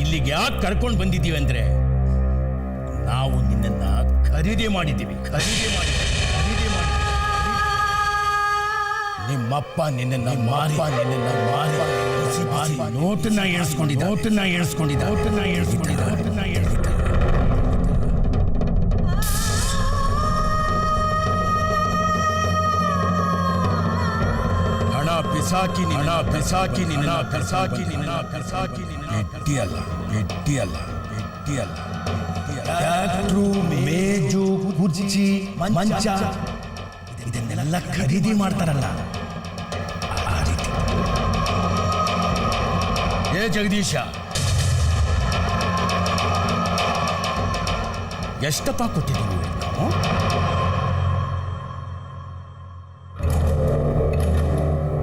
ಇಲ್ಲಿಗೆ ಯಾಕೆ ಕರ್ಕೊಂಡು ಬಂದಿದ್ದೀವಿ ಅಂದ್ರೆ ನಾವು ನಿನ್ನನ್ನ ಖರೀದಿ ಮಾಡಿದ್ದೀವಿ. ನಿಮ್ಮಪ್ಪ ನಿನ್ನನ್ನ ಮಾರಿ ನೋಟನ್ನ ಎಣಿಸ್ಕೊಂಡಿದ್ದ. ಹಣ ಬಿಸಾಕಿ ನಿನ್ನ ಗಟ್ಟಿಯಲ್ಲ. ಟ್ಯಾಕ್ಟ್ರು, ಮೇಜು, ಕುರ್ಚಿ, ಮಂಚ ಇದನ್ನೆಲ್ಲ ಖರೀದಿ ಮಾಡ್ತಾರಲ್ಲ ಆ ರೀತಿ. ಏ ಜಗದೀಶ, ಎಷ್ಟಪ್ಪ ಕೊಟ್ಟಿದ್ದೀವಿ ನಾವು?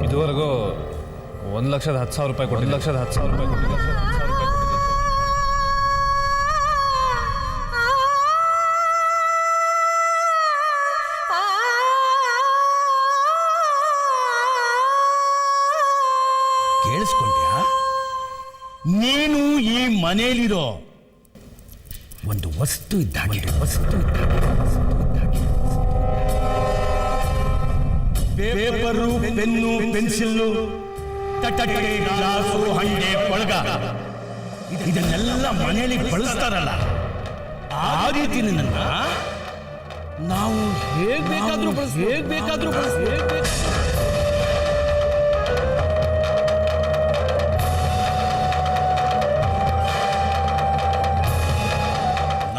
ಇದುವರೆಗೂ 1,10,000 ರೂಪಾಯಿ ಕೊಟ್ಟಿದ್ದೀವಿ. ಕೇಳಿಸ್ಕೊಂಡ್ಯಾ? ನೀನು ಈ ಮನೆಯಲ್ಲಿರೋ ಒಂದು ವಸ್ತು ಇದ್ದಾಗೆ. ಪೇಪರು, ಪೆನ್ನು, ಪೆನ್ಸಿಲ್ಲು, ತಟ್ಟೆ, ಗ್ಲಾಸು, ಹಂಡೆ, ಕೊಳಗ ಇದನ್ನೆಲ್ಲ ಮನೆಯಲ್ಲಿ ಬಳಸ್ತಾರಲ್ಲ ಆ ರೀತಿ ನನ್ನ ನಾವು ಹೇಗ್ ಬೇಕಾದ್ರೂ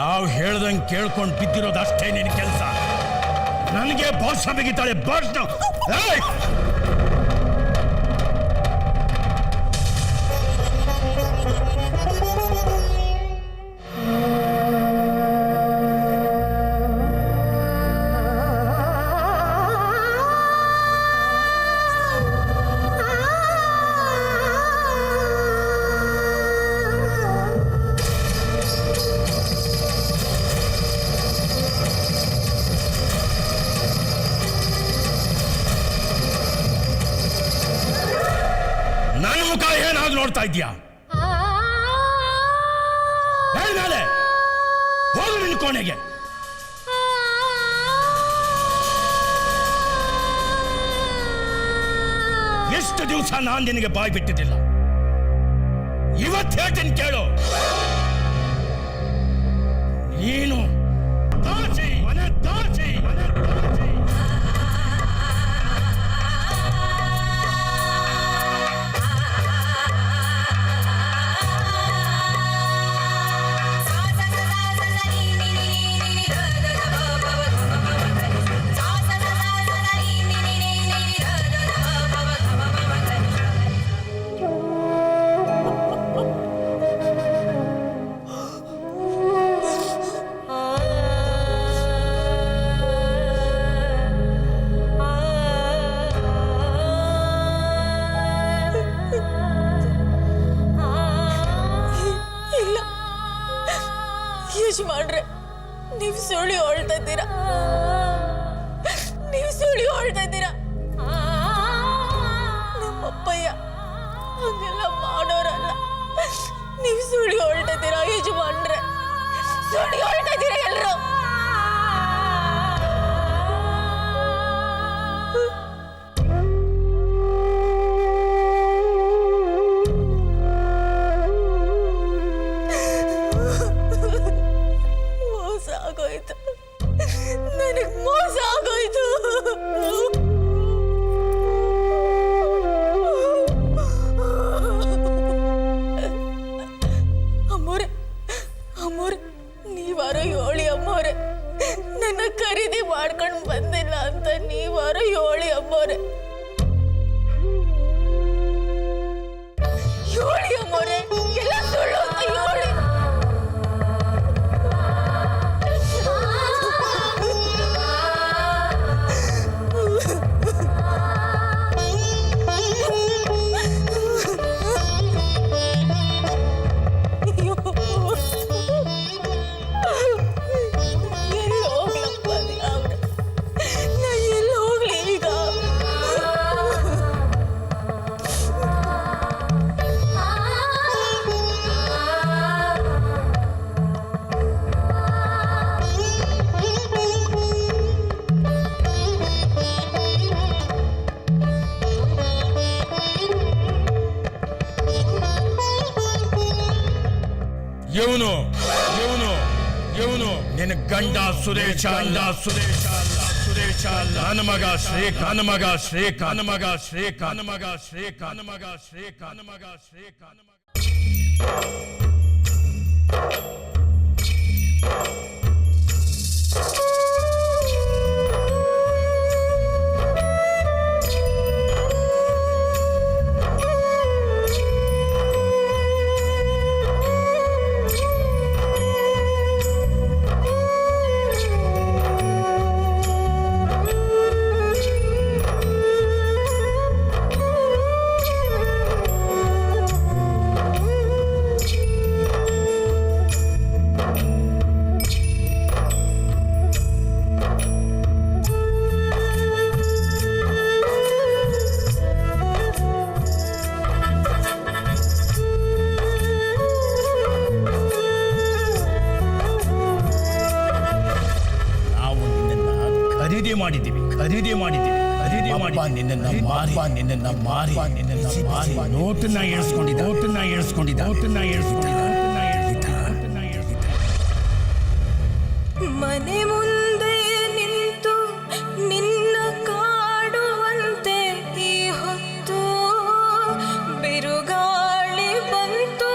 ನಾವು ಹೇಳ್ದಂಗೆ ಕೇಳ್ಕೊಂಡು ಬಿದ್ದಿರೋದಷ್ಟೇ ನಿನ್ನ ಕೆಲಸ. ನನಗೆ ಭಾಷೆ ಬಿಗಿತಾಳೆ ಭಾಷಣ. ನನ್ನ ಮುಖ ಏನಾದ್ರು ನೋಡ್ತಾ ಇದ್ಯಾ? ಹೇಳ್ನಾಳೆ ಹೋಗು ನಿನ್ನ ಕೋಣೆಗೆ. ಎಷ್ಟು ದಿವಸ ನಾನು ನಿನಗೆ ಬಾಯಿ ಬಿಟ್ಟಿದ್ದಿಲ್ಲ. ಇವತ್ತು ಹೇಳ್ತೀನಿ ಕೇಳು. ನೀನು ಮನೆ ದಾಚಿ ಯಜಮಾನ್ರೆ, ನೀವು ಸುಳ್ಳು ಹೇಳ್ತಾ ಇದ್ದೀರಾ. ನಮ್ಮಪ್ಪಯ್ಯ ಹಂಗೆಲ್ಲ ಮಾಡೋರಲ್ಲ. ನೀವು ಸುಳ್ಳು ಹೇಳ್ತಾ ಇದ್ದೀರಾ ಯಜಮಾನ್ರೆ, ಸುಳ್ಳು ಹೇಳ್ತಾ ಇದ್ದೀರಾ ಎಲ್ಲರೂ. ನನಗೆ ಮೋಸ ಆಗೋಯ್ತು. ಅಮ್ಮೋರೆ ನೀವಾರ ಹೇಳಿ ಅಮ್ಮೋರೆ, ನನ್ನ ಖರೀದಿ ಮಾಡ್ಕೊಂಡು ಬಂದಿಲ್ಲ ಅಂತ ನೀವಾರ ಹೇಳಿ ಅಮ್ಮೋರೆ. ಹೇಳಿ ಅಮ್ಮೋರೆ, ಎಲ್ಲ ಸುಳ್ಳು ಅಂತ ಹೇಳಿ. ಇವನು ಇವನು ಇವನು ನಿನ್ನ ಗಂಡ ಸುರೇಶ ಅಲ್ಲ ಸುರೇಶ ಅಲ್ಲ ಸುರೇಶ ಅಲ್ಲ ನನ್ನ ಮಗ ಶ್ರೀಕಾಂತ್ ನನ್ನ ಮಗ ಶ್ರೀಕಾಂತ್ ನನ್ನ ಮಗ ಶ್ರೀಕಾಂತ್ ನನ್ನ ಮಗ ಶ್ರೀಕಾಂತ್ ನನ್ನ ಮಗ ಶ್ರೀಕಾಂತ್ ನನ್ನ ಮಗ ಶ್ರೀಕಾಂತ್ ಖರೀದಿ ಮಾಡಿದ್ದೀವಿ ನಿನ್ನನ್ನ ಮಾರಿ ನೋಟನ್ನ ಎಣಿಸ್ಕೊಂಡಿದ್ದ ಮನೆ ಮುಂದೆ ನಿಂತು ನಿನ್ನ ಕಾಡುವಂತೆ ಈ ಹೊತ್ತು ಬಿರುಗಾಳಿ ಬಂತು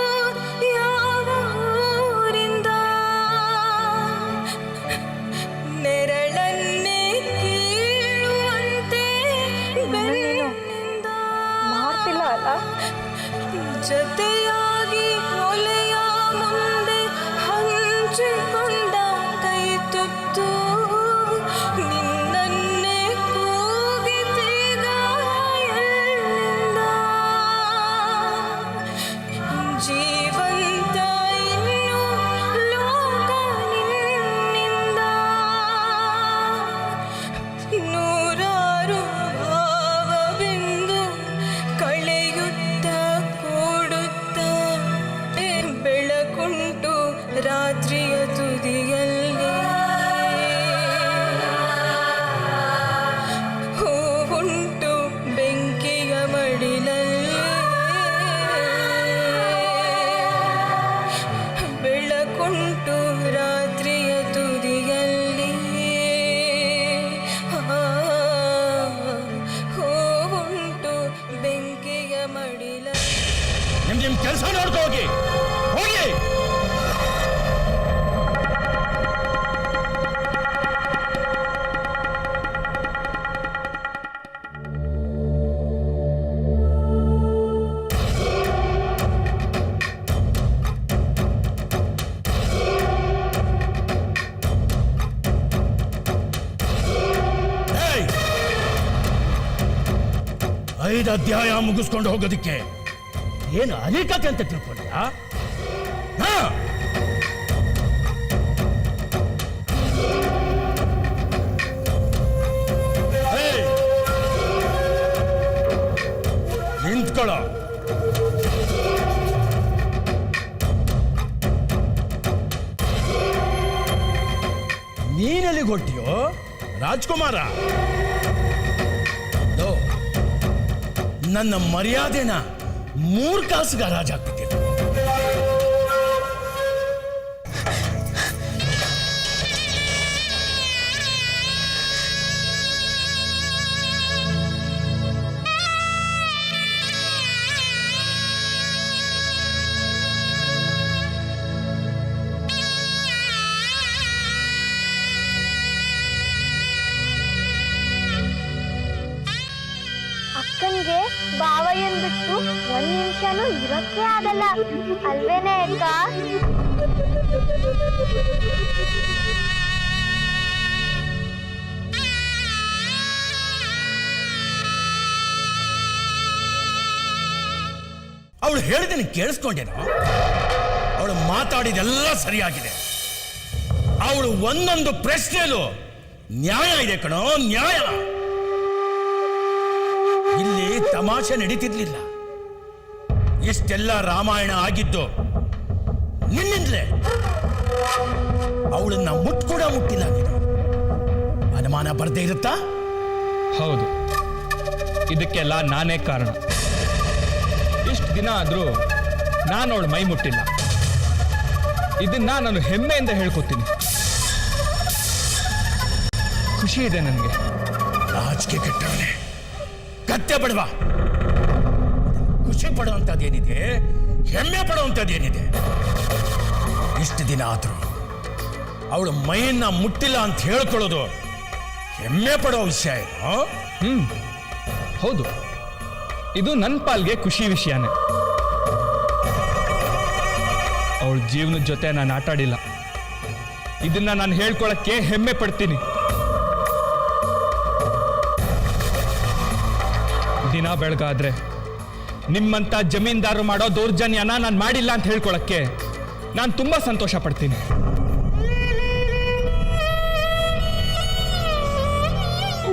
ಯಾವ ಊರಿಂದ ನೆರಳನ್ನೇ ಕೀಳುವಂತೆ ಬೆನ್ನಿಂದ ಮಾಡ್ತಿಲ್ಲ ಅಲ್ಲ ಜೊತೆಯಾಗಿ ಒಲೆಯ ಮುಂದೆ ಹಂಚಿಕೊಂಡ ಕೈ ತುತ್ತು ನಿನ್ನನ್ನೇ ಕೂಗಿದೀಗ ಎಲ್ಲಿಂದ ಜೀವಂತ ಇನ್ನು ಲೋಕ ನಿನ್ನಿಂದ ನೂರಾರು ಭಾವಬಿಂದು ಕಳೆಯುತ್ತ ಕೂಡುತ್ತ ಬೆಳಕುಂಟು ರಾತ್ರಿಯ ತುದಿಯಲ್ಲಿ ಹೂವುಂಟು ಬೆಂಕಿಯ ಮಡಿಲಲ್ಲಿ ಬೆಳಕುಂಟು ರಾತ್ರಿಯ ತುದಿಯಲ್ಲಿ ಹೂವುಂಟು ಬೆಂಕಿಯ ಮಡಿಲಲ್ಲಿ ನಿಮ್ ಕೆಲಸ ನೋಡ್ಕೋ ಹೋಗಿ ಐದು ಅಧ್ಯಾಯ ಮುಗಿಸ್ಕೊಂಡು ಹೋಗೋದಕ್ಕೆ ಏನು ಅಲಿಕತೆ ಅಂತ ತಿಳ್ಕೊಂಡ ನಿಂತ್ಕೊಳ್ಳ ನೀನೆಲ್ಲಿಗೆ ಹೊಟ್ಟಿಯೋ ರಾಜ್ಕುಮಾರ ನನ್ನ ಮರ್ಯಾದೆನ 3 ಕಾಸಿಗ ರಾಜ ಆಗ್ಬಿಟ್ಟಿದೆ ಅಕ್ಕನ್ಗೆ ಬಾವಯ್ಯನ್ ಬಿಟ್ಟು 1 ನಿಮಿಷನೂ ಇರೋಕ್ಕೆ ಆಗಲ್ಲ ಅಲ್ವೇನೆ ಅಕ್ಕ? ಅವಳು ಹೇಳಿದನ್ನು ಕೇಳಿಸ್ಕೊಂಡೇನೋ? ಅವಳು ಮಾತಾಡಿದೆಲ್ಲ ಸರಿಯಾಗಿದೆ. ಅವಳು ಒಂದೊಂದು ಪ್ರಶ್ನೆಯಲ್ಲೂ ನ್ಯಾಯ ಇದೆ ಕಣೋ, ನ್ಯಾಯ. ಇಲ್ಲಿ ತಮಾಷೆ ನಡೀತಿರ್ಲಿಲ್ಲ. ಇಷ್ಟೆಲ್ಲ ರಾಮಾಯಣ ಆಗಿದ್ದು ನಿನ್ನಿಂದಲೇ. ಅವಳನ್ನ ಕೂಡ ಮುಟ್ಟಿಲ್ಲ ನೀನು. ಅನುಮಾನ ಬರ್ದೇ ಇರುತ್ತಾ? ಹೌದು, ಇದಕ್ಕೆಲ್ಲ ನಾನೇ ಕಾರಣ. ಇಷ್ಟು ದಿನ ಆದ್ರೂ ನಾನು ಅವಳು ಮೈ ಮುಟ್ಟಿಲ್ಲ. ಇದನ್ನ ನಾನು ಹೆಮ್ಮೆಯಿಂದ ಹೇಳ್ಕೊತೀನಿ. ಖುಷಿ ಇದೆ ನನಗೆ. ನಾಚಿಕೆ ಕೆಟ್ಟವನೇ, ಕತ್ತೆ ಬಡವ. ಖುಷಿ ಪಡುವಂಥದ್ದೇನಿದೆ, ಹೆಮ್ಮೆ ಪಡುವಂಥದ್ದೇನಿದೆ? ಇಷ್ಟು ದಿನ ಆದರೂ ಅವಳು ಮೈಯನ್ನ ಮುಟ್ಟಿಲ್ಲ ಅಂತ ಹೇಳ್ಕೊಳ್ಳೋದು ಹೆಮ್ಮೆ ಪಡೋ ವಿಷಯ ಏನು? ಹೌದು, ಇದು ನನ್ನ ಪಾಲ್ಗೆ ಖುಷಿ ವಿಷಯನೇ. ಅವಳ ಜೀವನದ ಜೊತೆ ನಾನು ಆಟಾಡಿಲ್ಲ. ಇದನ್ನ ನಾನು ಹೇಳ್ಕೊಳಕ್ಕೆ ಹೆಮ್ಮೆ ಪಡ್ತೀನಿ. ದಿನ ಬೆಳಗಾದ್ರೆ ನಿಮ್ಮಂತ ಜಮೀನ್ದಾರು ಮಾಡೋ ದೌರ್ಜನ್ಯನ ನಾನು ಮಾಡಿಲ್ಲ ಅಂತ ಹೇಳ್ಕೊಳಕ್ಕೆ ನಾನು ತುಂಬಾ ಸಂತೋಷ ಪಡ್ತೀನಿ.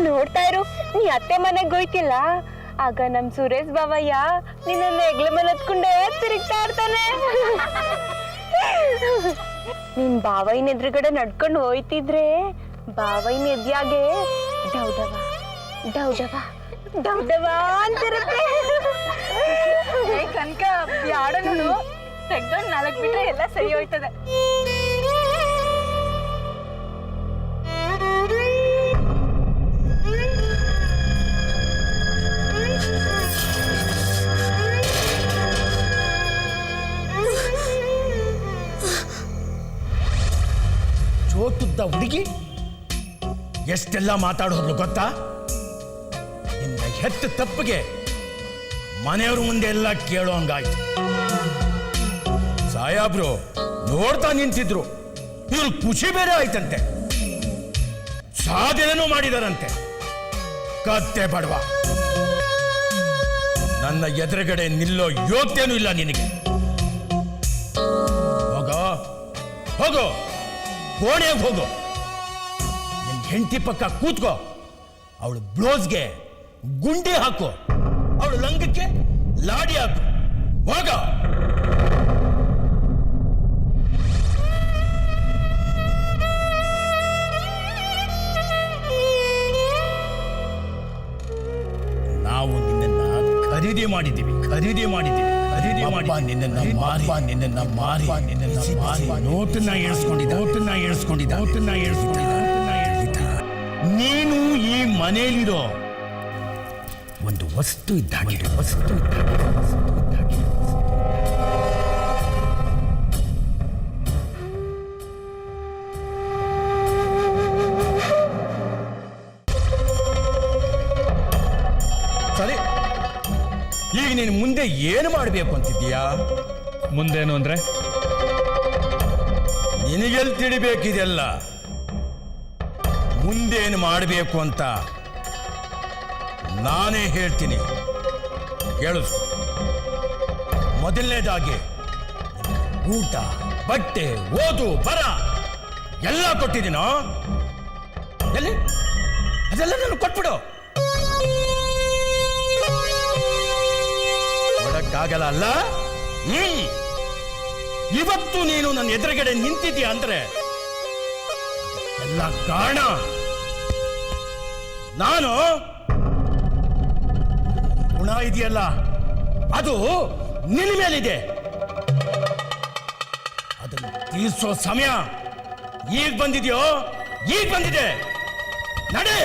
ನೋಡ್ತಾ ಇರು, ನೀ ಅತ್ತೆ ಮನೆಗೆ ಹೋಯ್ತಿಲ್ಲ, ಆಗ ನಮ್ ಸುರೇಶ್ ಬಾವಯ್ಯ ನಿನ್ನ ಹೆಗ್ಲ ಮೇಲೆ ಹತ್ಕೊಂಡೆ ತಿರುಗ್ತಾ ಇರ್ತಾನೆ. ನಿನ್ ಬಾವಯ್ಯನ ಎದುರುಗಡೆ ನಡ್ಕೊಂಡು ಹೋಯ್ತಿದ್ರೆ ಬಾವಯ್ಯನ ಎದ್ಯಾಗೆ ಡೌಡವ ಡೌಡವ ಡೌಡವ ಅಂತಿರುತ್ತೆ. ಕನಕ ಬ್ಯಾಡ ನೋಡು, ತೆಗ್ದೊಂದು 4 ಬಿಟ್ರೆ ಎಲ್ಲ ಸರಿ ಹೋಯ್ತದೆ. ಚೋಟುದ್ದ ಹುಡುಗಿ ಎಷ್ಟೆಲ್ಲ ಮಾತಾಡೋದು ಗೊತ್ತಾ? ನಿನ್ನ ಹೆತ್ತ ತಪ್ಪಿಗೆ ಮನೆಯವ್ರ ಮುಂದೆ ಎಲ್ಲ ಕೇಳೋ ಹಂಗಾಯ್ತು. ಸಾಯಾಬ್ರು ನೋಡ್ತಾ ನಿಂತಿದ್ರು, ಇವ್ರು ಖುಷಿ ಬೇರೆ ಆಯ್ತಂತೆ, ಸಾಧನೆನೂ ಮಾಡಿದಾರಂತೆ. ಕತ್ತೆ ಬಡವ, ನನ್ನ ಎದುರುಗಡೆ ನಿಲ್ಲೋ ಯೋಗ್ಯನೂ ಇಲ್ಲ ನಿನಗೆ. ಹೋಗೋ ಹೋಗೋ, ಕೋಣೆಗೆ ಹೋಗು, ನಿನ್ನ ಹೆಂಡತಿ ಪಕ್ಕ ಕೂತ್ಕೋ, ಅವಳು ಬ್ಲೌಸ್ಗೆ ಗುಂಡಿ ಹಾಕು, ಅವಳು ಲಂಗಕ್ಕೆ ಲಾಡಿ ಹಾಕು. ಹೋಗ. ನಾವು ನಿನ್ನನ್ನ ಖರೀದಿ ಮಾಡಿದ್ದೀವಿ, ಖರೀದಿ ಮಾಡಿದ್ದೀವಿ, ಖರೀದಿ ಮಾಡಿ ನಿನ್ನನ್ನ ಮಾರಿ ನೋಟನ್ನ ಎಣಿಸ್ಕೊಂಡಿದ್ದ, ನೀನು ಈ ಮನೆಯಲ್ಲಿರೋ ಒಂದು ವಸ್ತು ಇದ್ದಾಗೆ, ಸರಿ. ಈಗ ನೀನು ಮುಂದೆ ಏನು ಮಾಡಬೇಕು ಅಂತಿದ್ದೀಯಾ? ಮುಂದೇನು ಅಂದ್ರೆ ನಿನಗೆಲ್ಲಿ ತಿಳಿಬೇಕಿದೆಲ್ಲ. ಮುಂದೇನು ಮಾಡಬೇಕು ಅಂತ ನಾನೇ ಹೇಳ್ತೀನಿ, ಕೇಳಿಸ್ಕೊ. ಮೊದಲನೇದಾಗಿ ಊಟ, ಬಟ್ಟೆ, ಓದು, ಬರ ಎಲ್ಲ ಕೊಟ್ಟಿದ್ದೀನೋ, ಎಲ್ಲಿ ಅದೆಲ್ಲ ನಾನು ಕೊಟ್ಬಿಡು. ಕೊಡಕ್ಕಾಗಲ್ಲ ಅಲ್ಲ? ಇವತ್ತು ನೀನು ನನ್ನ ಎದುರುಗಡೆ ನಿಂತಿದ್ದೀಯ ಅಂದ್ರೆ ಎಲ್ಲ ಕಾರಣ ನಾನು. ಗುಣ ಇದೆಯಲ್ಲ, ಅದು ನಿನ್ನ ಮೇಲಿದೆ. ಅದನ್ನು ತೀರಿಸೋ ಸಮಯ ಈಗ ಬಂದಿದೆಯೋ? ಈಗ ಬಂದಿದೆ. ನಡೆ.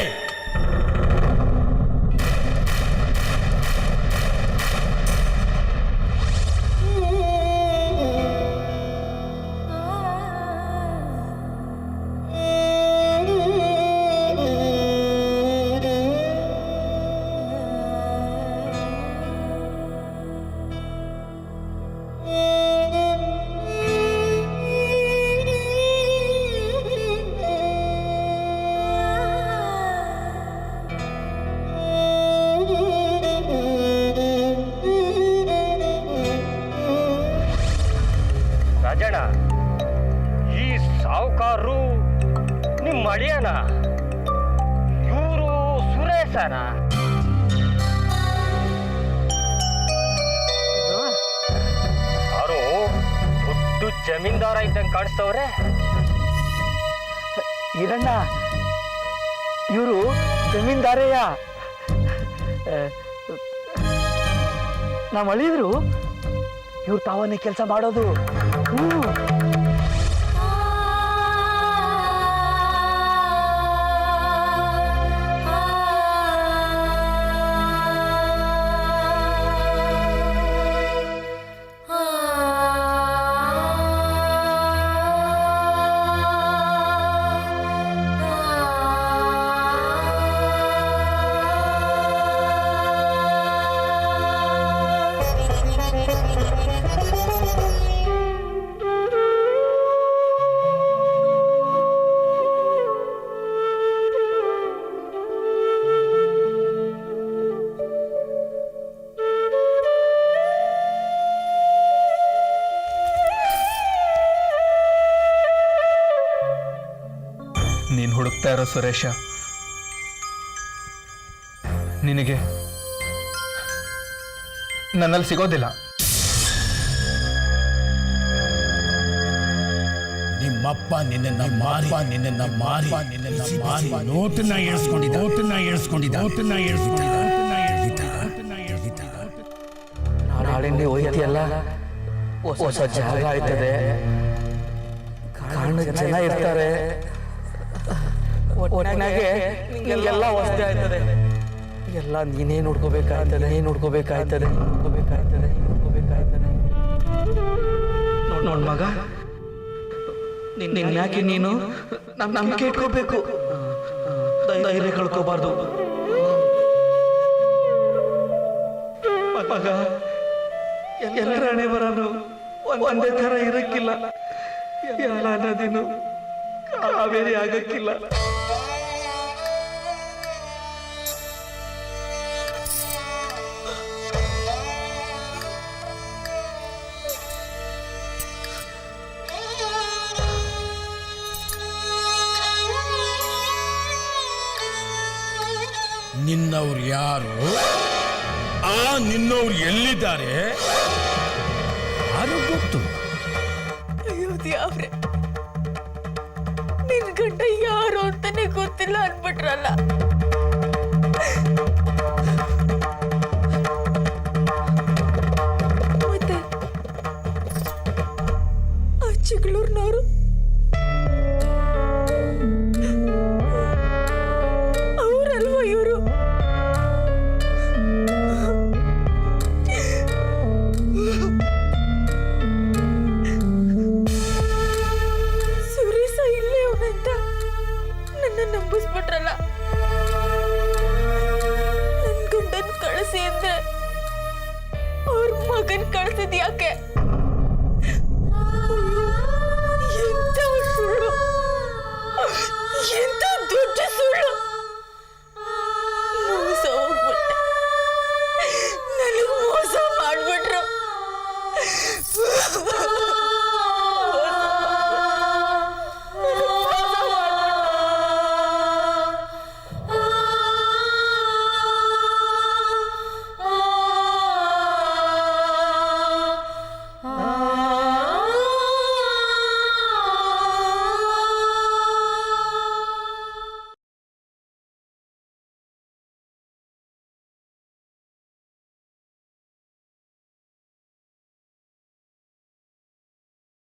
ರಾಜಣ್ಣ, ಈ ಸಾವುಕಾರರು ನಿಮ್ಮ ಅಳಿಯನ, ಇವರು ಸುರೇಶನ. ಯಾರು ದೊಡ್ಡ ಜಮೀನ್ದಾರ ಇದ್ದಂಗೆ ಕಾಣಿಸ್ತವ್ರೆ. ಈರಣ್ಣ, ಇವರು ಜಮೀನ್ದಾರಯ್ಯ. ನಮ್ಮ ಅಳಿದ್ರು ಇವ್ರು ತಾವನ್ನೇ ಕೆಲಸ ಮಾಡೋದು. ಹುಡುಕ್ತಾ ಇರೋ ಸುರೇಶ ನಿನಗೆ ನನ್ನಲ್ಲಿ ಸಿಗೋದಿಲ್ಲ. ನಿಮ್ಮಪ್ಪ ನಿನ್ನ ಮಾರಿ ನೋಟನ್ನ ಏರ್ಸ್ಕೊಂಡಿದ್ದ ನಾಳಿಂದ ಹೋಯ್ತಿಯಲ್ಲ, ಹೊಸ ಜಾಗ ಆಯ್ತದೆ, ಕಾರಣ ಜನ ಇರ್ತಾರೆ, ಒಟ್ಟಿನಾಗೆ ನಿಂಗೆಲ್ಲ ಹೊಸದೇ ಆಯ್ತದೆ. ಎಲ್ಲ ನೀನೇ ನೋಡ್ಕೋಬೇಕಾಯ್ತದೆ. ನೋಡ್ ಮಗ, ನಿನ್ನ ಯಾಕೆ ನೀನು ನಂಬಿಕೆ ಇಟ್ಕೋಬೇಕು, ಧೈರ್ಯ ಕಳ್ಕೋಬಾರ್ದು ಮಗ. ಎಲ್ಲರ ಹಣೆ ಬರೋನು ಒಂದೇ ಥರ ಇರಕ್ಕಿಲ್ಲ, ಎಲ್ಲ ನದಿನು ಕಾವೇರಿ ಆಗಕ್ಕಿಲ್ಲ. ನಿನ್ನವ್ರು ಯಾರು? ನಿನ್ನವ್ರು ಎಲ್ಲಿದ್ದಾರೆ? ಯಾರು ಗೊತ್ತು? ಅಯ್ಯೋ ದೇವ್ರೆ, ನಿನ್ ಗಂಡ ಯಾರು ಅಂತಾನೆ ಗೊತ್ತಿಲ್ಲ ಅನ್ಬಿಟ್ರಲ್ಲ. ಮತ್ತೆ ಆ ಚಿಕ್ಕಳೂರ್ನವ್ರು